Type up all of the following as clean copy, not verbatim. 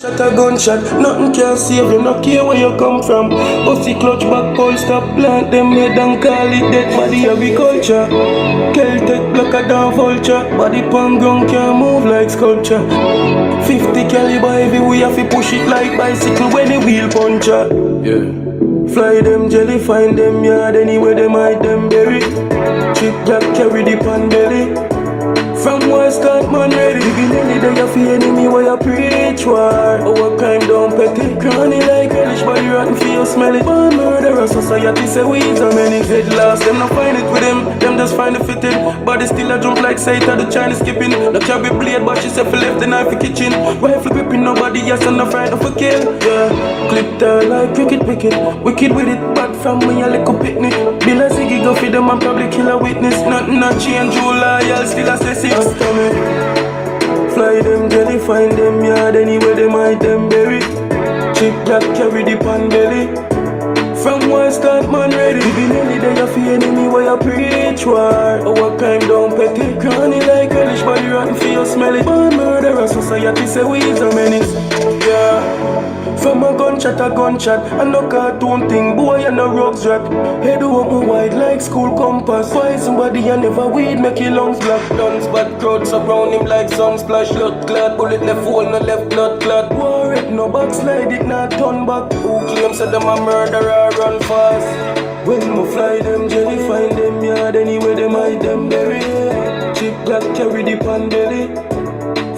Shot a gunshot, nothing can save you, no care where you come from. Pussy clutch back, pole stop, plant them head and call it dead body agriculture. Celtic block a down vulture, body pan ground can't move like sculpture. 50 caliber heavy, we have to push it like bicycle when the wheel puncture. Yeah. Fly them jelly, find them yard, anywhere them hide them berry. Chick black carry the pan belly. From one start man ready. Begin any day you feel enemy while you preach war. Our crime down petty. Cranny like relish body rotten feel smelly. Born murderer society say we is a many. Head lost them not find it with them just find it fitted. Body still a jump like Satan the Chinese skipping. The carry blade but she say for left the knife for kitchen. Rifle gripping nobody yes and no frightened for kill. Yeah. Clip down like cricket wicked. Wicked with it bad from me a little picnic. Bill a ziggy go for them and probably kill a witness. Nothing not change you loyal still a say fly them jelly, find them yard, anywhere them hide them berry. Chick black carry the pan belly. From one start man ready. Begin any day you feel enemy while you preach war. Our crime down petty. Cranny like relish body rotten feel smelly. Born murderer society say we is a menace. Yeah. From a gunshot, and no cartoon thing, boy and no rugs rap. Head open wide like school compass. Why somebody and never weed make your lungs black. Guns bad crowd surround him like some splash. Blood clot, bullet left hole, no left blood clot. War it, no backslide, it not turn back. Who claims that them a murderer run fast? When we fly them jelly, find them yard, anywhere them hide them berry. Chick black carry the pan belly.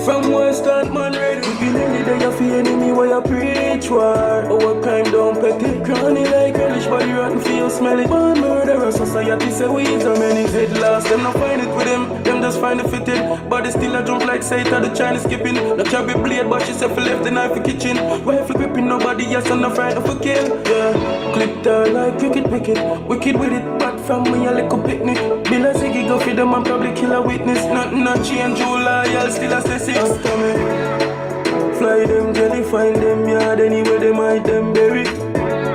From one start man ready. Begin any day you feel enemy while you preach war. Our crime down petty. Cranny like relish body rotten feel smelly. Born murderer society say we is a many. Head lost them not find it with them just find it fitted. Body still a jump like Satan the Chinese skipping. The carry blade but she say for left the knife for kitchen. Rifle gripping nobody yes and no frightened for kill. Yeah. Clip down like cricket wicked. Wicked with it bad from me a little picnic. Bill a ziggy go for them and probably kill a witness. Nothing not change you loyal still a say six. Fly them jelly, find them yard, anywhere them hide them berry.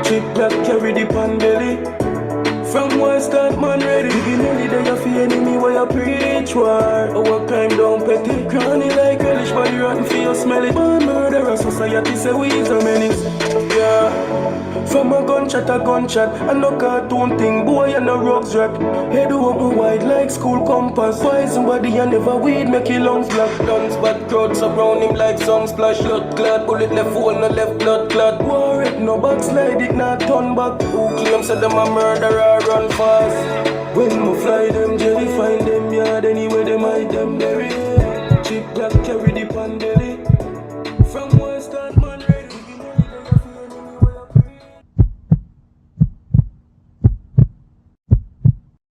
Chick black carry the pan belly. From one start man ready. Begin any day you feel enemy while you preach war. Our crime down petty. Cranny like relish body rotten feel smelly. Born murderer society say we is a menace. Yeah. From a gunshot, and no cartoon thing, boy and no rugs rap. Head open wide like school compass. Why somebody and never weed make your lungs black. Guns bad crowd surround him like some splash. Blood clot, bullet left hole, no left blood clot. War it, no backslide, it not turn back. Who claims that them a murderer run fast? When we fly them jelly, find them yard, anywhere them hide them berry.